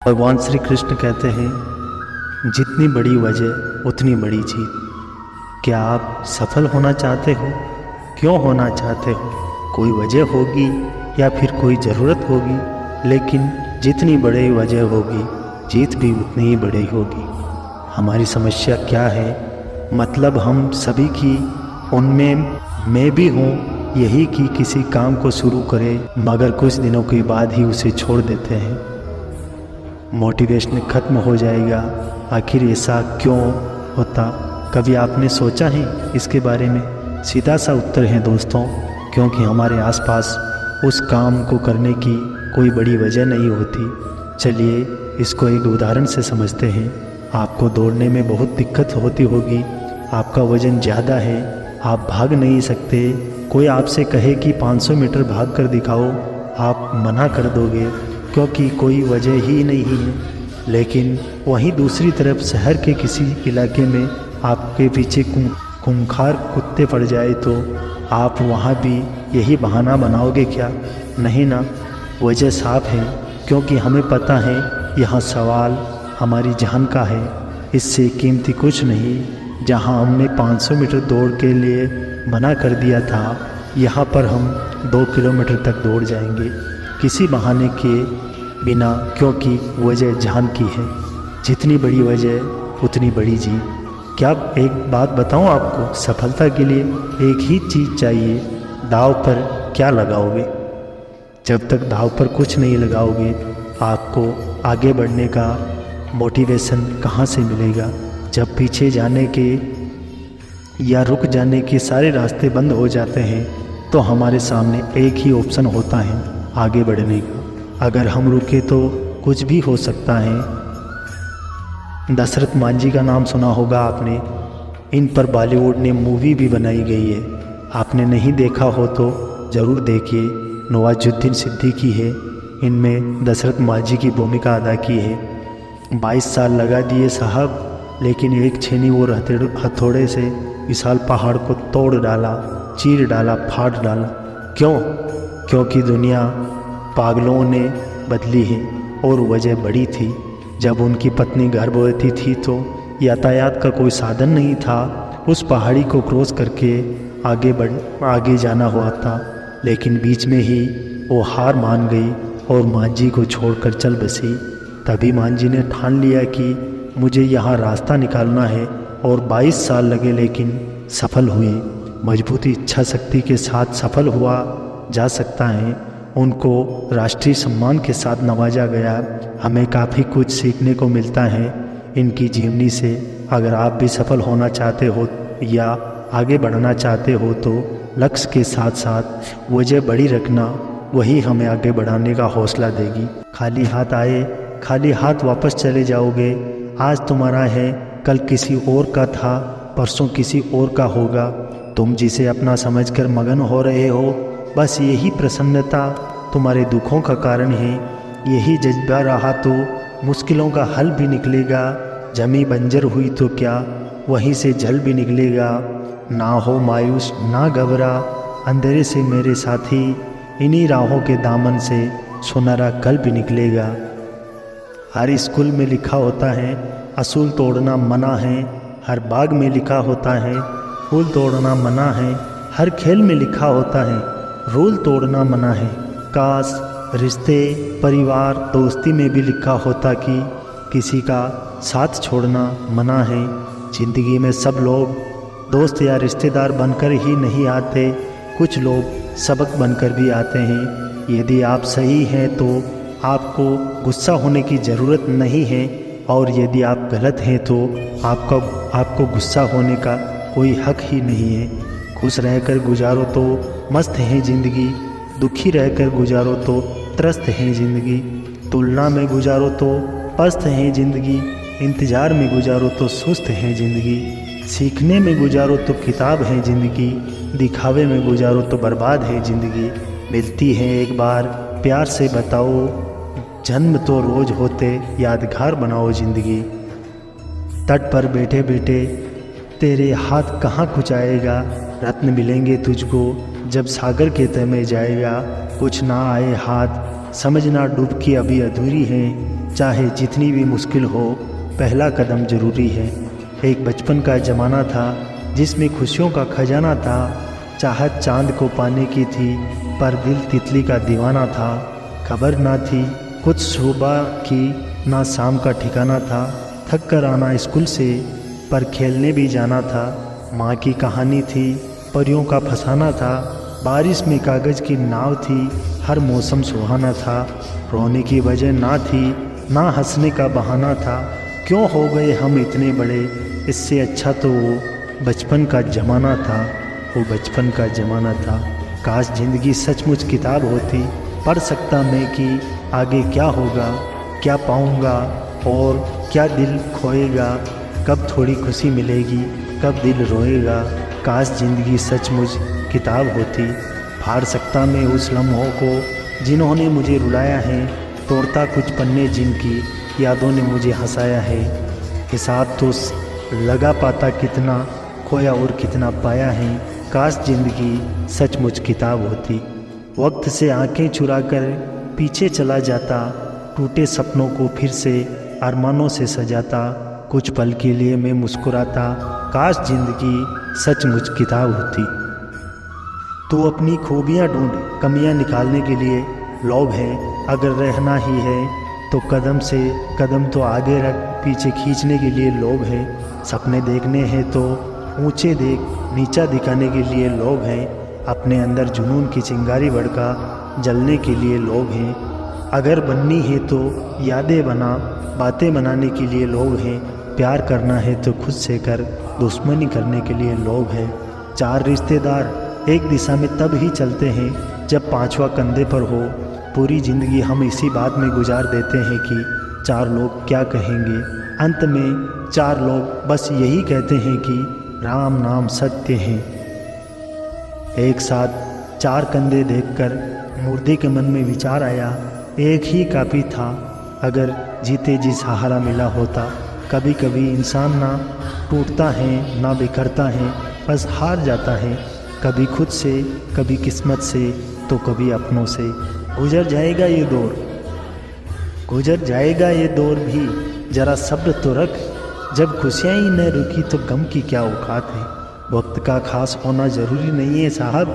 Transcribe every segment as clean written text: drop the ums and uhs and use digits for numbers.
भगवान श्री कृष्ण कहते हैं, जितनी बड़ी वजह उतनी बड़ी जीत। क्या आप सफल होना चाहते हो? क्यों होना चाहते हो? कोई वजह होगी या फिर कोई ज़रूरत होगी, लेकिन जितनी बड़ी वजह होगी जीत भी उतनी ही बड़ी होगी। हमारी समस्या क्या है? मतलब हम सभी की, उनमें मैं भी हूँ, यही कि किसी काम को शुरू करें मगर कुछ दिनों के बाद ही उसे छोड़ देते हैं। मोटिवेशन खत्म हो जाएगा। आखिर ऐसा क्यों होता? कभी आपने सोचा है इसके बारे में? सीधा सा उत्तर है दोस्तों, क्योंकि हमारे आसपास उस काम को करने की कोई बड़ी वजह नहीं होती। चलिए इसको एक उदाहरण से समझते हैं। आपको दौड़ने में बहुत दिक्कत होती होगी। आपका वज़न ज़्यादा है, आप भाग नहीं सकते। कोई आपसे कहे कि 500 मीटर भाग कर दिखाओ, आप मना कर दोगे क्योंकि कोई वजह ही नहीं है। लेकिन वहीं दूसरी तरफ शहर के किसी इलाके में आपके पीछे खूंखार कुत्ते पड़ जाए तो आप वहाँ भी यही बहाना बनाओगे क्या? नहीं ना। वजह साफ है, क्योंकि हमें पता है यहाँ सवाल हमारी जान का है। इससे कीमती कुछ नहीं। जहाँ हमने 500 मीटर दौड़ के लिए मना कर दिया था, यहाँ पर हम 2 किलोमीटर तक दौड़ जाएंगे किसी बहाने के बिना, क्योंकि वजह जान की है। जितनी बड़ी वजह उतनी बड़ी जीत। क्या एक बात बताऊं आपको, सफलता के लिए एक ही चीज़ चाहिए। दांव पर क्या लगाओगे? जब तक दांव पर कुछ नहीं लगाओगे, आपको आगे बढ़ने का मोटिवेशन कहाँ से मिलेगा? जब पीछे जाने के या रुक जाने के सारे रास्ते बंद हो जाते हैं, तो हमारे सामने एक ही ऑप्शन होता है, आगे बढ़ने का। अगर हम रुके तो कुछ भी हो सकता है। दशरथ मांझी का नाम सुना होगा आपने। इन पर बॉलीवुड ने मूवी भी बनाई गई है। आपने नहीं देखा हो तो ज़रूर देखिए। नवाजुद्दीन सिद्दीकी है इनमें दशरथ मांझी की भूमिका अदा की है। 22 साल लगा दिए साहब, लेकिन एक छेनी और हथौड़े से विशाल पहाड़ को तोड़ डाला, चीर डाला, फाड़ डाला। क्यों? क्योंकि दुनिया पागलों ने बदली है और वजह बड़ी थी। जब उनकी पत्नी गर्भवती थी तो यातायात का कोई साधन नहीं था। उस पहाड़ी को क्रॉस करके आगे जाना हुआ था, लेकिन बीच में ही वो हार मान गई और मांझी को छोड़कर चल बसी। तभी मांझी ने ठान लिया कि मुझे यहाँ रास्ता निकालना है, और 22 साल लगे लेकिन सफल हुए। मजबूती इच्छा शक्ति के साथ सफल हुआ जा सकता है। उनको राष्ट्रीय सम्मान के साथ नवाजा गया। हमें काफ़ी कुछ सीखने को मिलता है इनकी जीवनी से। अगर आप भी सफल होना चाहते हो या आगे बढ़ना चाहते हो तो लक्ष्य के साथ साथ वजह बड़ी रखना, वही हमें आगे बढ़ाने का हौसला देगी। खाली हाथ आए खाली हाथ वापस चले जाओगे। आज तुम्हारा है, कल किसी और का था, परसों किसी और का होगा। तुम जिसे अपना समझकर मगन हो रहे हो, बस यही प्रसन्नता तुम्हारे दुखों का कारण है। यही जज्बा रहा तो मुश्किलों का हल भी निकलेगा। जमी बंजर हुई तो क्या, वहीं से जल भी निकलेगा। ना हो मायूस, ना घबरा, अंधेरे से मेरे साथी, इन्हीं राहों के दामन से सुनहरा कल भी निकलेगा। हर स्कूल में लिखा होता है असूल तोड़ना मना है। हर बाग में लिखा होता है फूल तोड़ना मना है। हर खेल में लिखा होता है रूल तोड़ना मना है। काश रिश्ते, परिवार, दोस्ती में भी लिखा होता कि किसी का साथ छोड़ना मना है। ज़िंदगी में सब लोग दोस्त या रिश्तेदार बनकर ही नहीं आते, कुछ लोग सबक बनकर भी आते हैं। यदि आप सही हैं तो आपको गुस्सा होने की ज़रूरत नहीं है, और यदि आप गलत हैं तो आपको गुस्सा होने का कोई हक ही नहीं है। खुश रहकर गुजारो तो मस्त है ज़िंदगी, दुखी रहकर गुजारो तो त्रस्त है ज़िंदगी। तुलना में गुजारो तो पस्त है ज़िंदगी, इंतज़ार में गुजारो तो सुस्त है ज़िंदगी। सीखने में गुजारो तो किताब है ज़िंदगी, दिखावे में गुजारो तो बर्बाद है ज़िंदगी। मिलती है एक बार, प्यार से बताओ, जन्म तो रोज़ होते, यादगार बनाओ ज़िंदगी। तट पर बैठे बैठे तेरे हाथ कहाँ खुचाएगा, रत्न मिलेंगे तुझको जब सागर के तह में जाएगा। कुछ ना आए हाथ, समझना डूबकी अभी अधूरी है, चाहे जितनी भी मुश्किल हो, पहला कदम ज़रूरी है। एक बचपन का ज़माना था जिसमें खुशियों का खजाना था। चाहत चांद को पाने की थी, पर दिल तितली का दीवाना था। खबर ना थी कुछ सुबह की, ना शाम का ठिकाना था। थक कर आना स्कूल से, पर खेलने भी जाना था। माँ की कहानी थी, परियों का फसाना था। बारिश में कागज़ की नाव थी, हर मौसम सुहाना था। रोने की वजह ना थी, ना हंसने का बहाना था। क्यों हो गए हम इतने बड़े, इससे अच्छा तो वो बचपन का ज़माना था। वो बचपन का ज़माना था। काश ज़िंदगी सचमुच किताब होती, पढ़ सकता मैं कि आगे क्या होगा, क्या पाऊंगा और क्या दिल खोएगा। कब थोड़ी खुशी मिलेगी, कब दिल रोएगा। काश ज़िंदगी सचमुच किताब होती, फाड़ सकता मैं उस लम्हों को जिन्होंने मुझे रुलाया है। तोड़ता कुछ पन्ने जिनकी यादों ने मुझे हंसाया है। हिसाब तो लगा पाता कितना खोया और कितना पाया है। काश ज़िंदगी सचमुच किताब होती। वक्त से आंखें चुराकर पीछे चला जाता, टूटे सपनों को फिर से अरमानों से सजाता। कुछ पल के लिए मैं मुस्कुराता, काश ज़िंदगी सचमुच किताब होती। तो अपनी खूबियाँ ढूंढ, कमियाँ निकालने के लिए लोभ है। अगर रहना ही है तो कदम से कदम तो आगे रख, पीछे खींचने के लिए लोभ है। सपने देखने हैं तो ऊंचे देख, नीचा दिखाने के लिए लोभ है। अपने अंदर जुनून की चिंगारी भड़का, जलने के लिए लोभ है। अगर बननी है तो यादें बना, बातें बनाने के लिए लोभ है। प्यार करना है तो खुद से कर, दुश्मनी करने के लिए लोभ है। चार रिश्तेदार एक दिशा में तब ही चलते हैं जब पांचवा कंधे पर हो। पूरी ज़िंदगी हम इसी बात में गुजार देते हैं कि चार लोग क्या कहेंगे। अंत में चार लोग बस यही कहते हैं कि राम नाम सत्य है। एक साथ चार कंधे देखकर मुर्दे के मन में विचार आया, एक ही काफ़ी था अगर जीते जी सहारा मिला होता। कभी कभी इंसान ना टूटता है ना बिखरता है, बस हार जाता है। कभी खुद से, कभी किस्मत से, तो कभी अपनों से। गुजर जाएगा ये दौर, गुजर जाएगा ये दौर भी, ज़रा सब्र तो रख। जब खुशियाँ ही न रुकी तो गम की क्या औकात है। वक्त का खास होना ज़रूरी नहीं है साहब,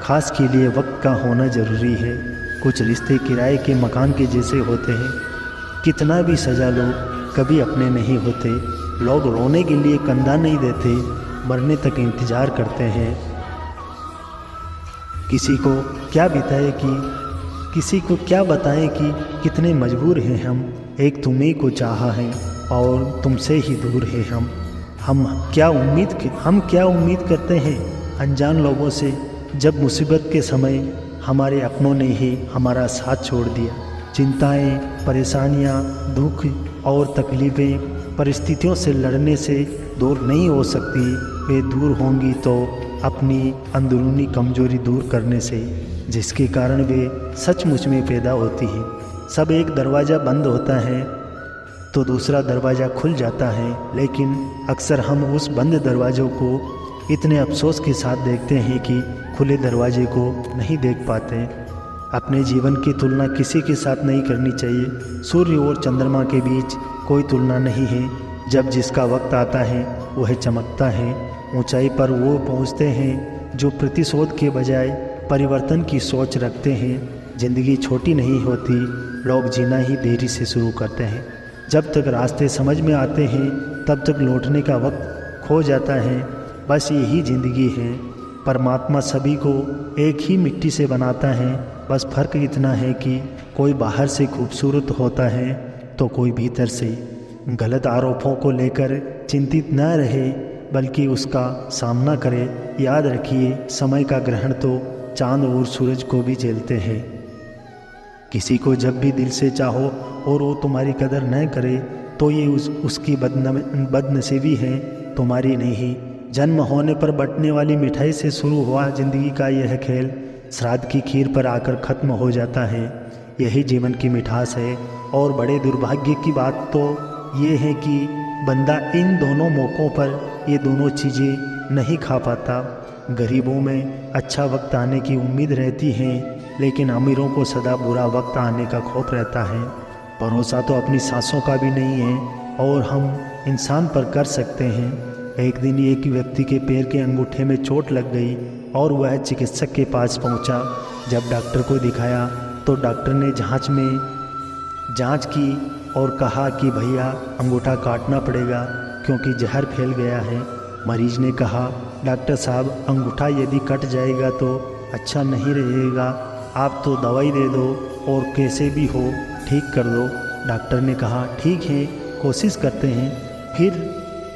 खास के लिए वक्त का होना ज़रूरी है। कुछ रिश्ते किराए के मकान के जैसे होते हैं, कितना भी सजा लो कभी अपने नहीं होते। लोग रोने के लिए कंधा नहीं देते, मरने तक इंतज़ार करते हैं। किसी को क्या बताएं कि कितने मजबूर हैं हम। एक तुम्हें को चाहा है और तुमसे ही दूर है हम। हम क्या उम्मीद करते हैं अनजान लोगों से, जब मुसीबत के समय हमारे अपनों ने ही हमारा साथ छोड़ दिया। चिंताएं, परेशानियां, दुख और तकलीफ़ें परिस्थितियों से लड़ने से दूर नहीं हो सकती। वे दूर होंगी तो अपनी अंदरूनी कमजोरी दूर करने से, जिसके कारण वे सचमुच में पैदा होती हैं। सब एक दरवाज़ा बंद होता है तो दूसरा दरवाज़ा खुल जाता है, लेकिन अक्सर हम उस बंद दरवाज़ों को इतने अफसोस के साथ देखते हैं कि खुले दरवाजे को नहीं देख पाते। अपने जीवन की तुलना किसी के साथ नहीं करनी चाहिए। सूर्य और चंद्रमा के बीच कोई तुलना नहीं है। जब जिसका वक्त आता है वह चमकता है। ऊंचाई पर वो पहुंचते हैं जो प्रतिशोध के बजाय परिवर्तन की सोच रखते हैं। ज़िंदगी छोटी नहीं होती, लोग जीना ही देरी से शुरू करते हैं। जब तक रास्ते समझ में आते हैं तब तक लौटने का वक्त खो जाता है। बस यही ज़िंदगी है। परमात्मा सभी को एक ही मिट्टी से बनाता है, बस फ़र्क इतना है कि कोई बाहर से खूबसूरत होता है तो कोई भीतर से। गलत आरोपों को लेकर चिंतित न रहे, बल्कि उसका सामना करे। याद रखिए, समय का ग्रहण तो चांद और सूरज को भी झेलते हैं। किसी को जब भी दिल से चाहो और वो तुम्हारी कदर न करे तो ये उसकी बदनसीबी है, तुम्हारी नहीं। जन्म होने पर बंटने वाली मिठाई से शुरू हुआ ज़िंदगी का यह खेल श्राद्ध की खीर पर आकर ख़त्म हो जाता है। यही जीवन की मिठास है। और बड़े दुर्भाग्य की बात तो ये है कि बंदा इन दोनों मौक़ों पर ये दोनों चीज़ें नहीं खा पाता। गरीबों में अच्छा वक्त आने की उम्मीद रहती है, लेकिन अमीरों को सदा बुरा वक्त आने का खौफ रहता है। भरोसा तो अपनी सांसों का भी नहीं है और हम इंसान पर कर सकते हैं। एक दिन एक व्यक्ति के पैर के अंगूठे में चोट लग गई और वह चिकित्सक के पास पहुंचा। जब डॉक्टर को दिखाया तो डॉक्टर ने जांच की और कहा कि भैया अंगूठा काटना पड़ेगा क्योंकि जहर फैल गया है। मरीज ने कहा, डॉक्टर साहब अंगूठा यदि कट जाएगा तो अच्छा नहीं रहेगा, आप तो दवाई दे दो और कैसे भी हो ठीक कर दो। डॉक्टर ने कहा, ठीक है कोशिश करते हैं। फिर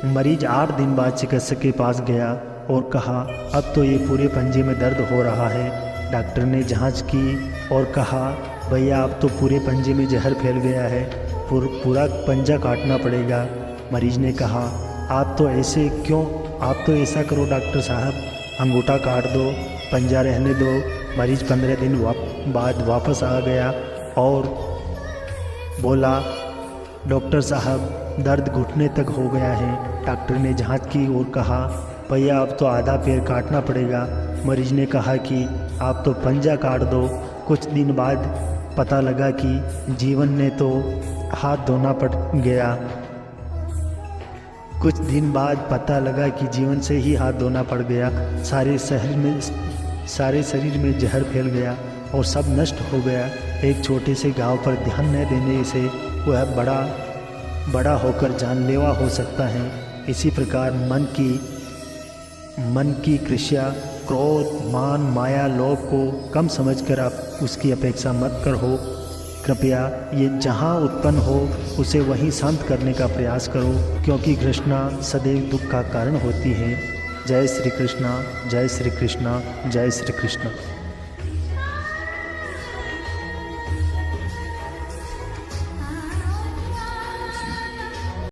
मरीज 8 दिन बाद चिकित्सक के पास गया और कहा, अब तो ये पूरे पंजे में दर्द हो रहा है। डॉक्टर ने जांच की और कहा, भैया अब तो पूरे पंजे में जहर फैल गया है, पूरा पंजा काटना पड़ेगा। मरीज ने कहा, आप तो ऐसा करो डॉक्टर साहब, अंगूठा काट दो, पंजा रहने दो। मरीज 15 दिन बाद वापस आ गया और बोला, डॉक्टर साहब दर्द घुटने तक हो गया है। डॉक्टर ने जांच की और कहा, भैया अब तो आधा पैर काटना पड़ेगा। मरीज ने कहा कि आप तो पंजा काट दो। कुछ दिन बाद पता लगा कि जीवन ने तो हाथ धोना पड़ गया। कुछ दिन बाद पता लगा कि जीवन से ही हाथ धोना पड़ गया। सारे शरीर में जहर फैल गया और सब नष्ट हो गया। एक छोटे से गांव पर ध्यान न देने से वह बड़ा होकर जानलेवा हो सकता है। इसी प्रकार मन की कृष्या, क्रोध, मान, माया, लोभ को कम समझकर आप उसकी अपेक्षा मत करो। कृपया ये जहाँ उत्पन्न हो उसे वहीं शांत करने का प्रयास करो, क्योंकि घृष्णा सदैव दुख का कारण होती है। जय श्री कृष्णा, जय श्री कृष्णा, जय श्री कृष्ण।